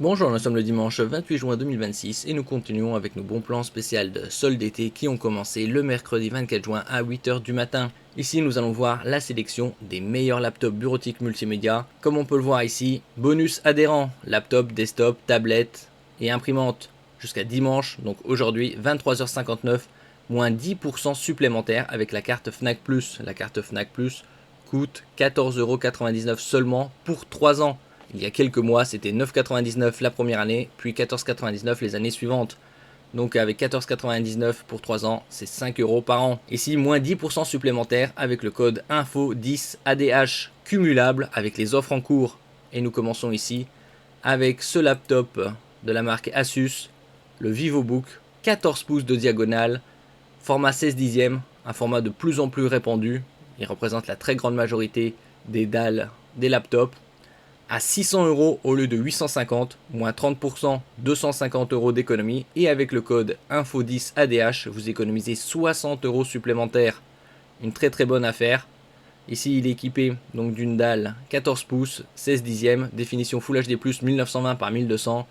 Bonjour, nous sommes le dimanche 28 juin 2026 et nous continuons avec nos bons plans spéciaux de solde d'été qui ont commencé le mercredi 24 juin à 8h du matin. Ici, nous allons voir la sélection des meilleurs laptops bureautiques multimédia. Comme on peut le voir ici, bonus adhérent, laptop, desktop, tablette et imprimante jusqu'à dimanche, donc aujourd'hui 23h59, moins 10% supplémentaire avec la carte Fnac Plus. La carte Fnac Plus coûte 14,99€ seulement pour 3 ans. Il y a quelques mois, c'était 9,99€ la première année, puis 14,99€ les années suivantes. Donc avec 14,99€ pour 3 ans, c'est 5€ par an. Ici, moins 10% supplémentaire avec le code INFO10ADH cumulable avec les offres en cours. Et nous commençons ici avec ce laptop de la marque Asus, le VivoBook, 14 pouces de diagonale, format 16 dixièmes, un format de plus en plus répandu. Il représente la très grande majorité des dalles des laptops, à 600€ au lieu de 850, moins 30%, 250€ d'économie. Et avec le code INFO10ADH, vous économisez 60€ supplémentaires. Une très très bonne affaire. Ici, il est équipé donc d'une dalle 14 pouces, 16 dixièmes, définition Full HD+, 1920 par 1200,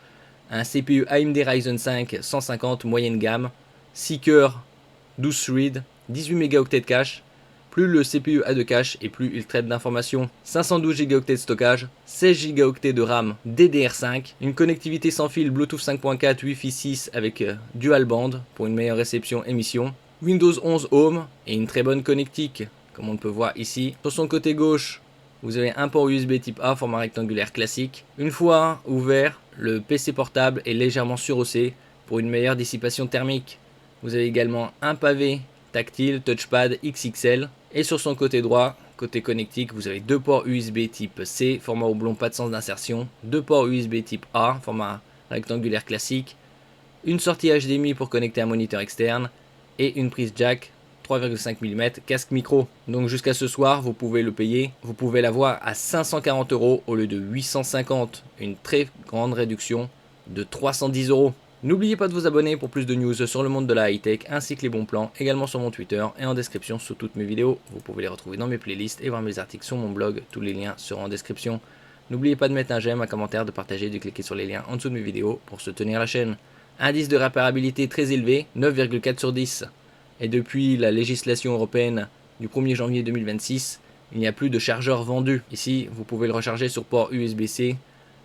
un CPU AMD Ryzen 5 150 moyenne gamme, 6 cœurs, 12 threads, 18 mégaoctets de cache. Plus le CPU a de cache et plus il traite d'informations. 512 Go de stockage, 16 Go de RAM DDR5, une connectivité sans fil Bluetooth 5.4, Wi-Fi 6 avec dual band pour une meilleure réception émission, Windows 11 Home et une très bonne connectique, comme on peut voir ici. Sur son côté gauche, vous avez un port USB type A format rectangulaire classique. Une fois ouvert, le PC portable est légèrement surhaussé pour une meilleure dissipation thermique. Vous avez également un pavé tactile touchpad XXL. Et sur son côté droit, côté connectique, vous avez deux ports USB type C, format oblong pas de sens d'insertion, deux ports USB type A, format rectangulaire classique, une sortie HDMI pour connecter un moniteur externe et une prise jack 3,5 mm casque micro. Donc jusqu'à ce soir, vous pouvez le payer, vous pouvez l'avoir à 540€ au lieu de 850, une très grande réduction de 310€. N'oubliez pas de vous abonner pour plus de news sur le monde de la high-tech ainsi que les bons plans, également sur mon Twitter et en description sous toutes mes vidéos. Vous pouvez les retrouver dans mes playlists et voir mes articles sur mon blog, tous les liens seront en description. N'oubliez pas de mettre un j'aime, un commentaire, de partager, de cliquer sur les liens en dessous de mes vidéos pour soutenir la chaîne. Indice de réparabilité très élevé, 9,4 sur 10. Et depuis la législation européenne du 1er janvier 2026, il n'y a plus de chargeur vendu. Ici, vous pouvez le recharger sur port USB-C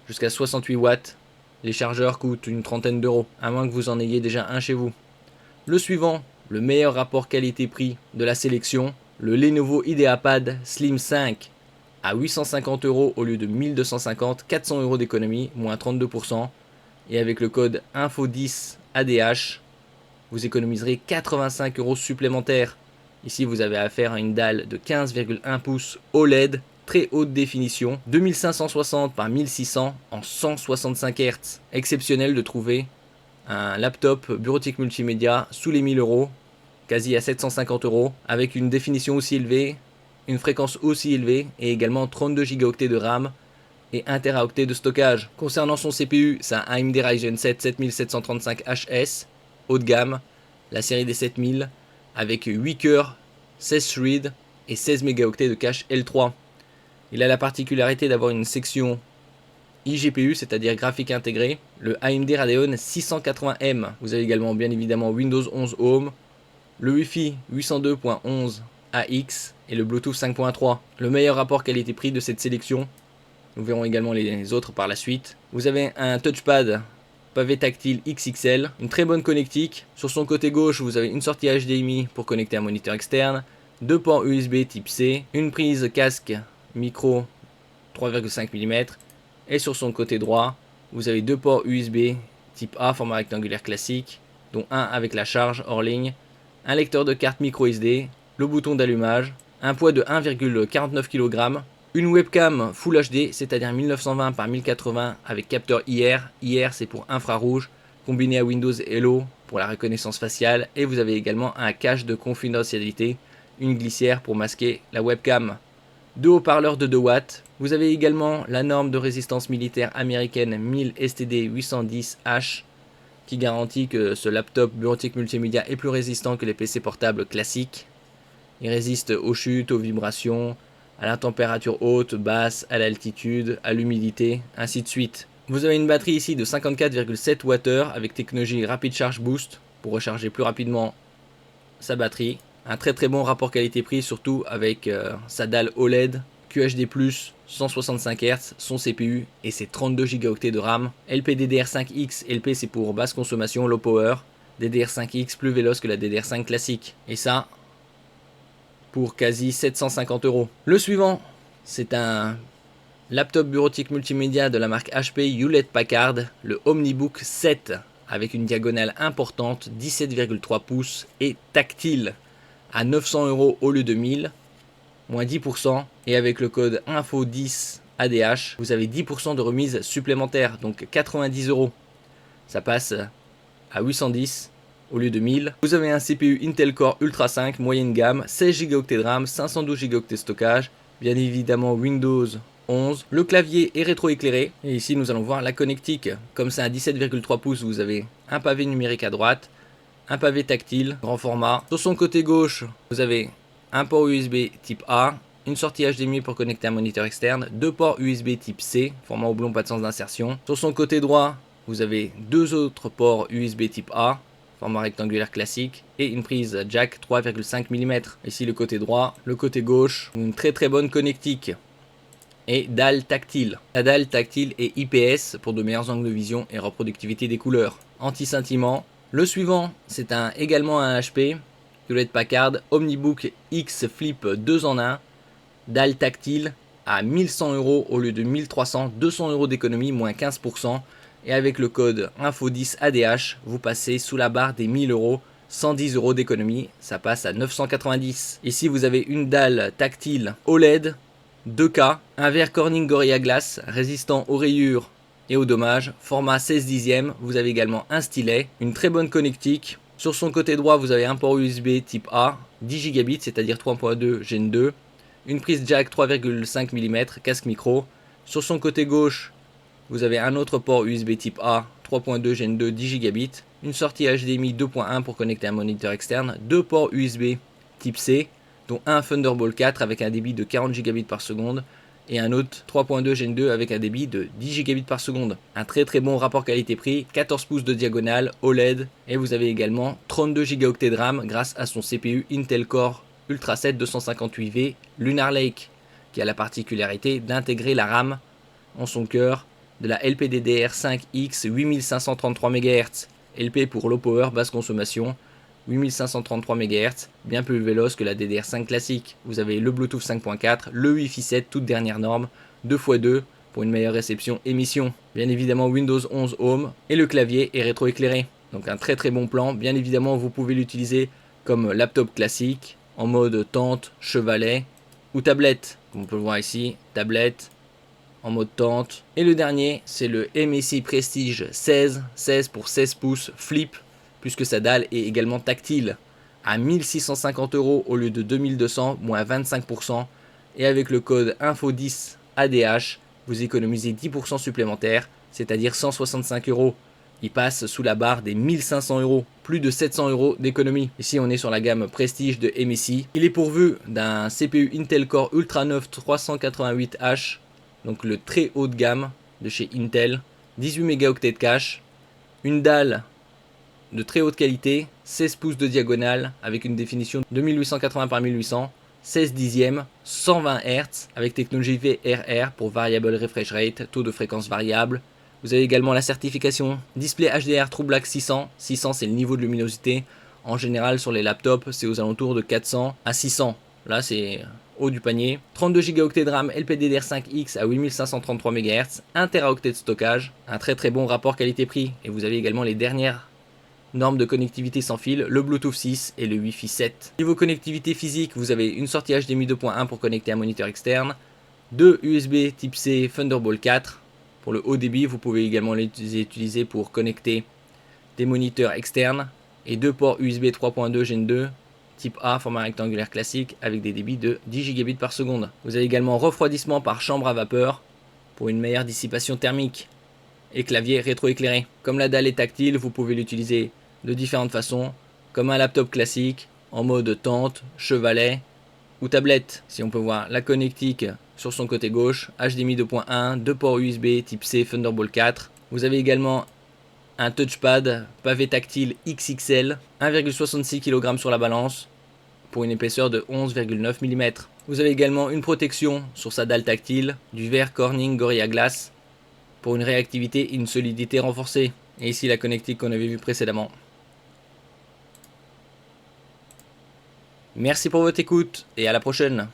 jusqu'à 68 watts. Les chargeurs coûtent une trentaine d'euros, à moins que vous en ayez déjà un chez vous. Le suivant, le meilleur rapport qualité-prix de la sélection, le Lenovo IdeaPad Slim 5 à 850€ au lieu de 1250, 400€ d'économie, moins 32%. Et avec le code INFO10ADH, vous économiserez 85€ supplémentaires. Ici, vous avez affaire à une dalle de 15,1 pouces OLED très haute définition, 2560 par 1600 en 165 Hz. Exceptionnel de trouver un laptop bureautique multimédia sous les 1000€, quasi à 750€, avec une définition aussi élevée, une fréquence aussi élevée et également 32 Go de RAM et 1 Teraoctet de stockage. Concernant son CPU, c'est un AMD Ryzen 7 7735HS, haut de gamme, la série des 7000, avec 8 cœurs, 16 threads et 16 mégaoctets de cache L3. Il a la particularité d'avoir une section iGPU, c'est-à-dire graphique intégré, le AMD Radeon 680M. Vous avez également bien évidemment Windows 11 Home, le Wi-Fi 802.11ax et le Bluetooth 5.3. Le meilleur rapport qualité-prix de cette sélection. Nous verrons également les autres par la suite. Vous avez un touchpad pavé tactile XXL, une très bonne connectique. Sur son côté gauche, vous avez une sortie HDMI pour connecter un moniteur externe, deux ports USB type C, une prise casque micro 3,5 mm. Et sur son côté droit, vous avez deux ports USB type A format rectangulaire classique, dont un avec la charge hors ligne, un lecteur de carte micro SD, le bouton d'allumage, un poids de 1,49 kg, une webcam Full HD, c'est-à-dire 1920 par 1080 avec capteur IR. IR, c'est pour infrarouge, combiné à Windows Hello pour la reconnaissance faciale. Et vous avez également un cache de confidentialité, une glissière pour masquer la webcam. Deux haut-parleurs de 2 watts. Vous avez également la norme de résistance militaire américaine 1000 STD 810H qui garantit que ce laptop bureautique multimédia est plus résistant que les PC portables classiques. Il résiste aux chutes, aux vibrations, à la température haute, basse, à l'altitude, à l'humidité, ainsi de suite. Vous avez une batterie ici de 54,7 Wh avec technologie Rapid Charge Boost pour recharger plus rapidement sa batterie. Un très bon rapport qualité-prix, surtout avec sa dalle OLED, QHD+, 165 Hz, son CPU et ses 32 Go de RAM. LPDDR5X, LP c'est pour basse consommation, low power. DDR5X plus véloce que la DDR5 classique. Et ça, pour quasi 750 €. Le suivant, c'est un laptop bureautique multimédia de la marque HP Hewlett-Packard, le OmniBook 7, avec une diagonale importante, 17,3 pouces et tactile, à 900 € au lieu de 1000, moins 10%, et avec le code INFO10 ADH, vous avez 10% de remise supplémentaire, donc 90 €. Ça passe à 810 au lieu de 1000. Vous avez un CPU Intel Core Ultra 5 moyenne gamme, 16 Go de RAM, 512 Go de stockage, bien évidemment Windows 11. Le clavier est rétroéclairé et ici nous allons voir la connectique. Comme c'est un 17,3 pouces, vous avez un pavé numérique à droite, un pavé tactile, grand format. Sur son côté gauche, vous avez un port USB type A, une sortie HDMI pour connecter un moniteur externe, deux ports USB type C, format oblong, pas de sens d'insertion. Sur son côté droit, vous avez deux autres ports USB type A, format rectangulaire classique, et une prise jack 3,5 mm. Ici le côté droit, le côté gauche, une très bonne connectique. Et dalle tactile. La dalle tactile est IPS pour de meilleurs angles de vision et reproductivité des couleurs. Anti-scintillement. Le suivant, c'est également un HP, Hewlett-Packard OmniBook X Flip 2 en 1, dalle tactile à 1100 € au lieu de 1300, 200 € d'économie, moins 15%. Et avec le code INFO10 ADH, vous passez sous la barre des 1000 €, 110 € d'économie, ça passe à 990. Ici vous avez une dalle tactile OLED 2K, un verre Corning Gorilla Glass résistant aux rayures et aux dommages, format 16 dixièmes. Vous avez également un stylet, une très bonne connectique. Sur son côté droit, vous avez un port USB type A, 10 gigabits, c'est-à-dire 3.2 Gen 2, une prise jack 3,5 mm, casque micro. Sur son côté gauche, vous avez un autre port USB type A, 3.2 Gen 2, 10 gigabits, une sortie HDMI 2.1 pour connecter un moniteur externe, deux ports USB type C, dont un Thunderbolt 4 avec un débit de 40 gigabits par seconde et un autre 3.2 Gen 2 avec un débit de 10 gigabits par seconde. Un très bon rapport qualité-prix, 14 pouces de diagonale, OLED, et vous avez également 32 Go de RAM grâce à son CPU Intel Core Ultra 7 258V Lunar Lake, qui a la particularité d'intégrer la RAM en son cœur de la LPDDR5X 8533 MHz, LP pour low power, basse consommation, 8533 MHz, bien plus véloce que la DDR5 classique. Vous avez le Bluetooth 5.4, le Wi-Fi 7, toute dernière norme, 2x2 pour une meilleure réception émission. Bien évidemment Windows 11 Home et le clavier est rétroéclairé. Donc un très bon plan. Bien évidemment vous pouvez l'utiliser comme laptop classique, en mode tente, chevalet ou tablette. Comme on peut le voir ici, tablette, en mode tente. Et le dernier, c'est le MSI Prestige 16 pour 16 pouces Flip, puisque sa dalle est également tactile, à 1650 € au lieu de 2200, moins 25%. Et avec le code INFO10 ADH, vous économisez 10% supplémentaires, c'est-à-dire 165 €. Il passe sous la barre des 1500 €, plus de 700 € d'économie. Ici on est sur la gamme Prestige de MSI. Il est pourvu d'un CPU Intel Core Ultra 9 388H, donc le très haut de gamme de chez Intel, 18 mégaoctets de cache, une dalle de très haute qualité, 16 pouces de diagonale avec une définition de 2880 par 1800, 16 dixièmes, 120 Hz avec technologie VRR pour Variable Refresh Rate, taux de fréquence variable. Vous avez également la certification Display HDR True Black 600. 600 c'est le niveau de luminosité. En général sur les laptops c'est aux alentours de 400 à 600. Là c'est haut du panier. 32 Go de RAM LPDDR5X à 8533 MHz, 1 Teraoctet de stockage. Un très bon rapport qualité-prix. Et vous avez également les dernières normes de connectivité sans fil, le Bluetooth 6 et le Wi-Fi 7. Niveau connectivité physique, vous avez une sortie HDMI 2.1 pour connecter un moniteur externe, deux USB type C Thunderbolt 4. Pour le haut débit, vous pouvez également les utiliser pour connecter des moniteurs externes et deux ports USB 3.2 Gen 2 type A format rectangulaire classique avec des débits de 10 gigabits par seconde. Vous avez également refroidissement par chambre à vapeur pour une meilleure dissipation thermique et clavier rétroéclairé. Comme la dalle est tactile, vous pouvez l'utiliser de différentes façons, comme un laptop classique, en mode tente, chevalet ou tablette. Si on peut voir la connectique sur son côté gauche, HDMI 2.1, 2 ports USB type C Thunderbolt 4. Vous avez également un touchpad pavé tactile XXL, 1,66 kg sur la balance pour une épaisseur de 11,9 mm. Vous avez également une protection sur sa dalle tactile du verre Corning Gorilla Glass pour une réactivité et une solidité renforcée. Et ici la connectique qu'on avait vue précédemment. Merci pour votre écoute et à la prochaine.